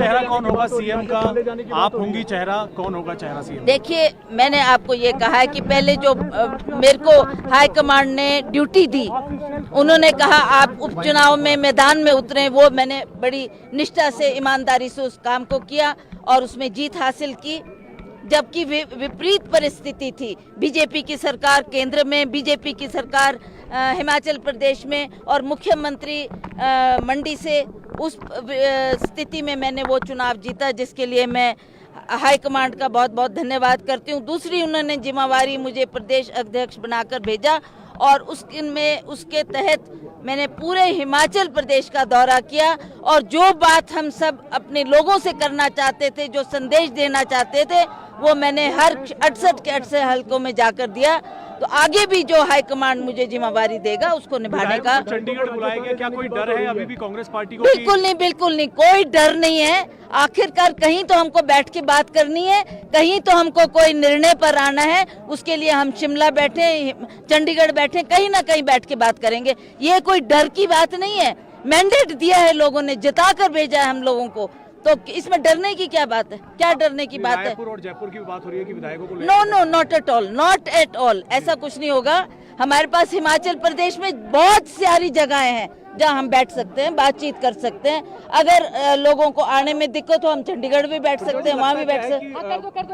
चेहरा कौन होगा सीएम का? आप होंगी चेहरा, कौन होगा चेहरा सीएम? देखिए, मैंने आपको ये कहा है कि पहले जो मेरे को हाईकमांड ने ड्यूटी दी, उन्होंने कहा आप उपचुनाव में मैदान में उतरे, वो मैंने बड़ी निष्ठा से ईमानदारी से उस काम को किया और उसमें जीत हासिल की। जबकि विपरीत परिस्थिति थी, बीजेपी की सरकार केंद्र में, बीजेपी की सरकार हिमाचल प्रदेश में और मुख्यमंत्री मंडी से, उस स्थिति में मैंने वो चुनाव जीता, जिसके लिए मैं हाईकमांड का बहुत बहुत धन्यवाद करती हूँ। दूसरी, उन्होंने जिम्मेवारी मुझे प्रदेश अध्यक्ष बनाकर भेजा और उसके तहत मैंने पूरे हिमाचल प्रदेश का दौरा किया और जो बात हम सब अपने लोगों से करना चाहते थे, जो संदेश देना चाहते थे, वो मैंने हर 68 के 68 हलकों में जाकर दिया। तो आगे भी जो हाईकमांड मुझे जिम्मेवारी देगा उसको निभाने का। चंडीगढ़ बुलाया गया, क्या कोई डर है अभी भी कांग्रेस पार्टी को? बिल्कुल नहीं, बिल्कुल नहीं, कोई डर नहीं है। आखिरकार कहीं तो हमको बैठ के बात करनी है, कहीं तो हमको कोई निर्णय पर आना है। उसके लिए हम शिमला बैठे, चंडीगढ़ बैठे, कहीं ना कहीं बैठ के बात करेंगे। ये कोई डर की बात नहीं है। मैंडेट दिया है लोगों ने, जिता कर भेजा है हम लोगों को, तो इसमें डरने की क्या बात है? क्या डरने की बात है? रायपुर और जयपुर की बात हो रही है कि विधायकों को no no, not at all, not at all, ऐसा कुछ नहीं होगा। हमारे पास हिमाचल प्रदेश में बहुत सारी जगहें हैं जहां हम बैठ सकते हैं, बातचीत कर सकते हैं। अगर लोगों को आने में दिक्कत हो, हम चंडीगढ़ भी बैठ सकते हैं, वहां भी बैठ सकते हैं।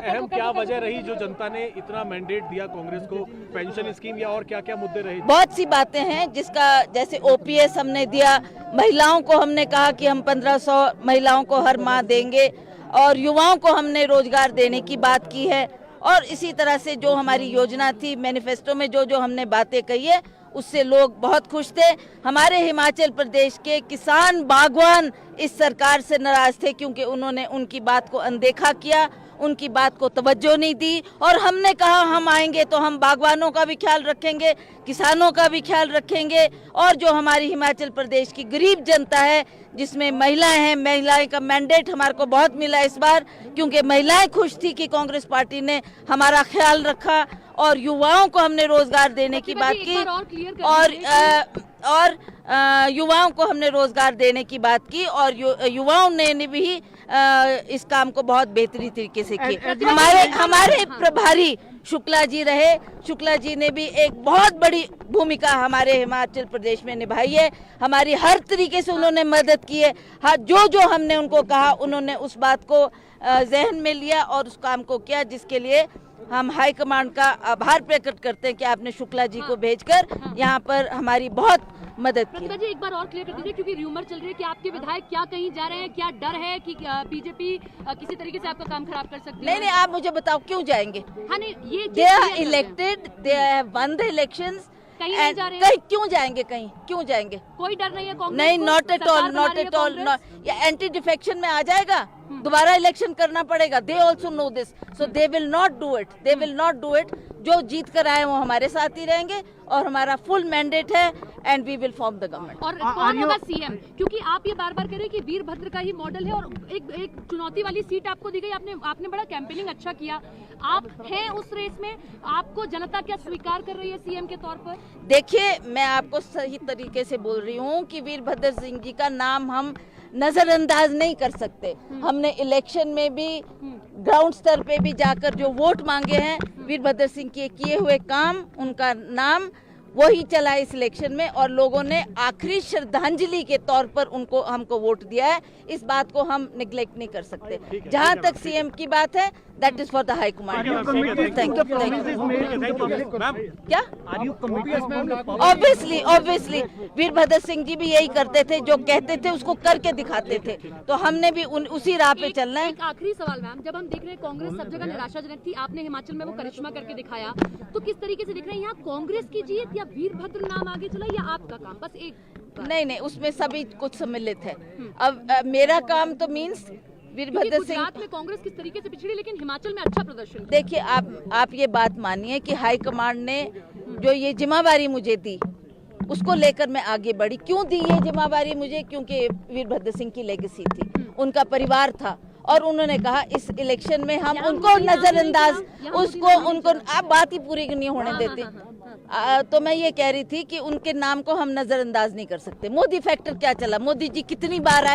अहम क्या वजह रही जो जनता ने इतना मैंडेट दिया कांग्रेस को? पेंशन स्कीम या और क्या क्या मुद्दे रहे? बहुत सी बातें हैं, जिसका जैसे ओपीएस हमने दिया, महिलाओं को हमने कहा कि हम 1500 महिलाओं को हर माह देंगे और युवाओं को हमने रोजगार देने की बात की है। और इसी तरह से जो हमारी योजना थी, मैनिफेस्टो में जो जो हमने बातें कही है, उससे लोग बहुत खुश थे। हमारे हिमाचल प्रदेश के किसान बागवान इस सरकार से नाराज थे क्योंकि उन्होंने उनकी बात को अनदेखा किया, उनकी बात को तवज्जो नहीं दी। और हमने कहा हम आएंगे तो हम बागवानों का भी ख्याल रखेंगे, किसानों का भी ख्याल रखेंगे और जो हमारी हिमाचल प्रदेश की गरीब जनता है, जिसमें महिलाएं हैं, महिलाएं का मैंडेट हमारे को बहुत मिला इस बार, क्योंकि महिलाएं खुश थी कि कांग्रेस पार्टी ने हमारा ख्याल रखा। और युवाओं को हमने रोजगार देने की बात की और युवाओं को हमने रोजगार देने की बात की और युवाओं ने भी इस काम को बहुत बेहतरीन तरीके से किया। हमारे प्रभारी शुक्ला जी रहे, शुक्ला जी ने भी एक बहुत बड़ी भूमिका हमारे हिमाचल प्रदेश में निभाई है। हमारी हर तरीके से उन्होंने मदद की है। हाँ, जो हमने उनको कहा, उन्होंने उस बात को जहन में लिया और उस काम को किया, जिसके लिए हम हाईकमांड का आभार प्रकट करते हैं कि आपने शुक्ला जी को भेजकर यहाँ पर हमारी बहुत मदद की। प्रतिभा जी, एक बार और क्लियर कर दीजिए, क्योंकि र्यूमर चल रही है कि आपके विधायक क्या कहीं जा रहे हैं, क्या डर है कि बीजेपी किसी तरीके से आपका काम खराब कर सकती है? नहीं, आप मुझे बताओ क्यों जाएंगे? हाँ, नहीं, ये they are elected, they have won the elections, कहीं नहीं जा रहे हैं? कहीं क्यों जाएंगे? कहीं क्यों जाएंगे? कोई डर नहीं है कांग्रेस नहीं, को? नॉट एट ऑल, सरकार नॉट बना रही एट है ऑल। कांग्रेस? ये एंटी डिफेक्शन में आ जाएगा, दोबारा इलेक्शन करना पड़ेगा। They also know this, so they will not do it, they will not do it. जो जीत कर आए वो हमारे साथ ही रहेंगे और हमारा फुल मैंडेट है and we will form the government. और कौन होगा सीएम? क्योंकि आप ये बार बार कह रहे हैं कि वीरभद्र का ही मॉडल है और एक चुनौती वाली सीट आपको दी गई। आपने बड़ा कैंपेनिंग अच्छा किया, आप हैं उस रेस में, आपको जनता क्या स्वीकार कर रही है सीएम के तौर पर? देखिए, मैं आपको सही तरीके से बोल रही हूँ कि वीरभद्र सिंह जी का नाम हम नजरअंदाज नहीं कर सकते। हमने इलेक्शन में भी ग्राउंड स्तर पे भी जाकर जो वोट मांगे हैं, वीरभद्र सिंह के किए हुए काम, उनका नाम वही चला इस इलेक्शन में और लोगों ने आखिरी श्रद्धांजलि के तौर पर हमको वोट दिया है। इस बात को हम निगलेक्ट नहीं कर सकते। जहां तक सीएम की बात है, that is for the high command. Thank you. क्या? ऑब्वियसली वीरभद्र सिंह जी भी यही करते थे, जो कहते थे उसको करके दिखाते थे, तो हमने भी उसी राह पे चलना है। एक आखिरी सवाल मैम, जब हम देख रहे हैं कांग्रेस सब जगह निराशाजनक थी, आपने हिमाचल में वो करिश्मा करके दिखाया, तो किस तरीके से दिख रहे हैं यहाँ कांग्रेस की जीत या वीरभद्र नाम आगे चला या आपका काम? बस एक नहीं, उसमें सभी कुछ सम्मिलित है। अब मेरा काम तो मीन्स वीरभद्र सिंह। गुजरात में कांग्रेस किस तरीके से पिछड़ी, लेकिन हिमाचल में अच्छा प्रदर्शन। देखिए, आप ये बात मानिए कि हाईकमांड ने जो ये जिम्मेवारी मुझे दी, उसको लेकर मैं आगे बढ़ी। क्यों दी ये जिम्मेवारी मुझे? क्योंकि वीरभद्र सिंह की लेगेसी थी, उनका परिवार था और उन्होंने कहा इस इलेक्शन में हम उनको नजरअंदाज उनको आप बात ही पूरी नहीं होने देते। तो मैं ये कह रही थी कि उनके नाम को हम नजरअंदाज नहीं कर सकते। मोदी फैक्टर क्या चला, मोदी जी कितनी बार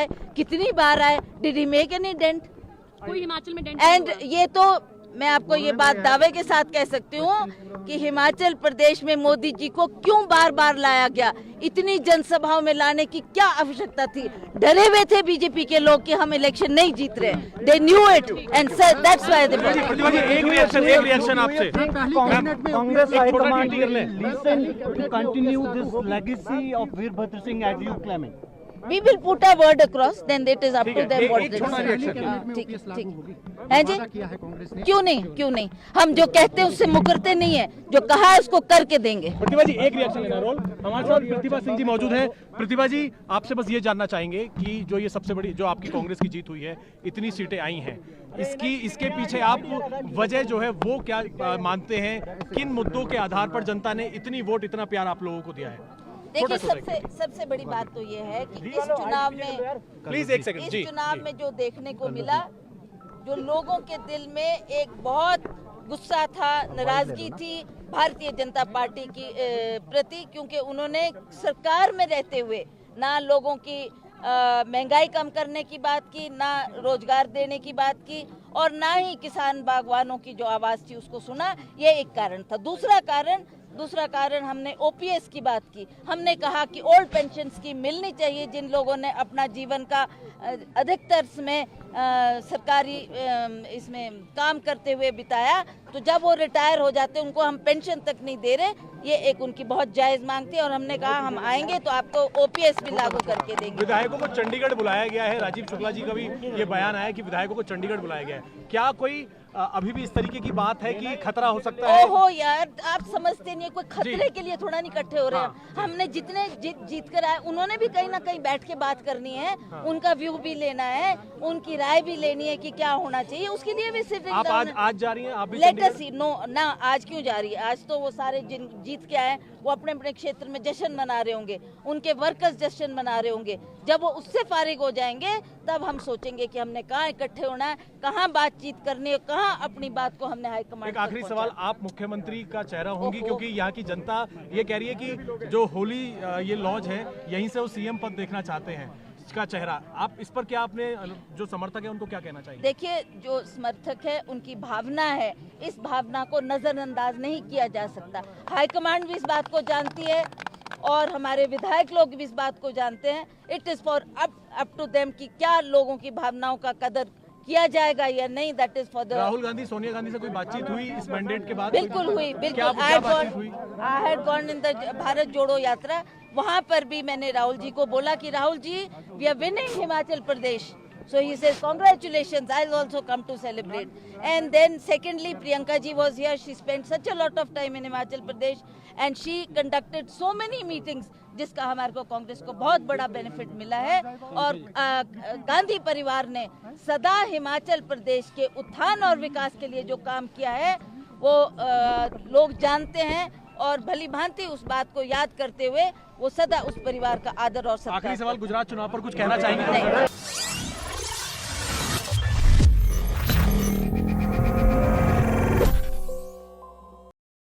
आए, did he make any dent? कोई हिमाचल में डेंट एंड ये तो मैं आपको ये बात दावे के साथ कह सकती हूँ कि हिमाचल प्रदेश में मोदी जी को क्यों बार बार लाया गया, इतनी जनसभाओं में लाने की क्या आवश्यकता थी? डरे हुए थे बीजेपी के लोग कि हम इलेक्शन नहीं जीत रहे, they knew it and that's why एक रिएक्शन आपसे। Congress High Command listen to continue this legacy of Veerbhadra Singh as you claiming. We will put a word across, then it is up to them what they छोटा decide. reaction। हाँ, ठीक है जी, क्यों नहीं, हम जो कहते हैं उससे मुकरते नहीं है, जो कहा है उसको करके देंगे। प्रतिभा जी एक रिएक्शन लेना रोल। हमारे साथ प्रतिभा सिंह जी मौजूद है। प्रतिभा जी आपसे बस ये जानना चाहेंगे कि जो ये सबसे बड़ी जो आपकी कांग्रेस की जीत हुई है, इतनी सीटें आई हैं, इसके पीछे आप वजह जो है वो क्या मानते हैं? किन मुद्दों के आधार पर जनता ने इतनी वोट, इतना प्यार आप लोगों को दिया है? देखिए सबसे बड़ी बात तो ये है कि इस चुनाव में प्लीज एक सेकंड जी, इस चुनाव में जो देखने को मिला, जो लोगों के दिल में एक बहुत गुस्सा था, नाराजगी थी भारतीय जनता पार्टी की प्रति, क्योंकि उन्होंने सरकार में रहते हुए ना लोगों की महंगाई कम करने की बात की, ना रोजगार देने की बात की, और ना ही किसान बागवानों की जो आवाज थी उसको सुना। ये एक कारण था। दूसरा कारण हमने ओपीएस की बात की। हमने कहा कि ओल्ड पेंशन स्कीम मिलनी चाहिए जिन लोगों ने अपना जीवन का अधिकतर में सरकारी इसमें काम करते हुए बिताया, तो जब वो रिटायर हो जाते उनको हम पेंशन तक नहीं दे रहे। ये एक उनकी बहुत जायज मांग थी और हमने कहा हम आएंगे तो आपको ओपीएस भी लागू करके देंगे। विधायकों को चंडीगढ़ बुलाया गया है। राजीव शुक्ला जी का भी ये बयान आया कि विधायकों को चंडीगढ़ बुलाया गया है। क्या कोई अभी भी इस तरीके की बात है कि खतरा हो सकता है? ओहो यार, आप समझते नहीं है, कोई खतरे के लिए थोड़ा नहीं इकट्ठे हो रहे हैं। हमने जितने जीत कर आए, उन्होंने भी कहीं ना कहीं बैठ के बात करनी है, उनका व्यू भी लेना है, उनकी राय भी लेनी है कि क्या होना चाहिए। उसके लिए भी सिर्फ आप आज जा रही हैं? आप भी लेट अस सी। नो ना, आज क्यों जा रही है? आज तो वो सारे जिन जीत के आए वो अपने अपने क्षेत्र में जश्न मना रहे होंगे, उनके वर्कर्स जश्न मना रहे होंगे। जब वो उससे फारिग हो जाएंगे तब हम सोचेंगे कि हमने कहाँ इकट्ठे होना है, कहाँ बातचीत करनी है, कहाँ अपनी बात को हमने हाईकमांड। एक आखिरी सवाल, आप मुख्यमंत्री का चेहरा होंगी क्योंकि यहाँ की जनता ये कह रही है कि जो होली ये लॉज है यहीं से वो सीएम पद देखना चाहते हैं का चेहरा। आप इस पर क्या, आपने जो समर्थक है उनको क्या कहना चाहिए? देखिए, जो समर्थक है उनकी भावना है, इस भावना को नजरअंदाज नहीं किया जा सकता। हाईकमांड भी इस बात को जानती है और हमारे विधायक लोग भी इस बात को जानते हैं। It is for up to them कि क्या लोगों की भावनाओं का कदर किया जाएगा या नहीं। That is for the. Rahul Gandhi, Sonia Gandhi से कोई बातचीत हुई इस मैंडेट के बाद? बिल्कुल हुई, बिल्कुल। I had gone in the Bharat जोड़ो यात्रा। वहां पर भी मैंने राहुल जी को बोला कि Rahul ji, we are winning Himachal Pradesh. So he says, congratulations, I'll also come to celebrate. And then secondly, Priyanka ji was here. She spent such a lot of time in Himachal Pradesh and she conducted so many meetings जिसका हमारे को कांग्रेस को बहुत बड़ा benefit मिला है। और गांधी परिवार ने सदा हिमाचल प्रदेश के उत्थान और विकास के लिए जो काम किया है वो लोग जानते हैं और भली भांति उस बात को याद करते हुए वो सदा उस परिवार का आदर और सत्कार। आखिरी सवाल, गुजरात चुनाव पर कुछ कहना चाहेंगे? नहीं।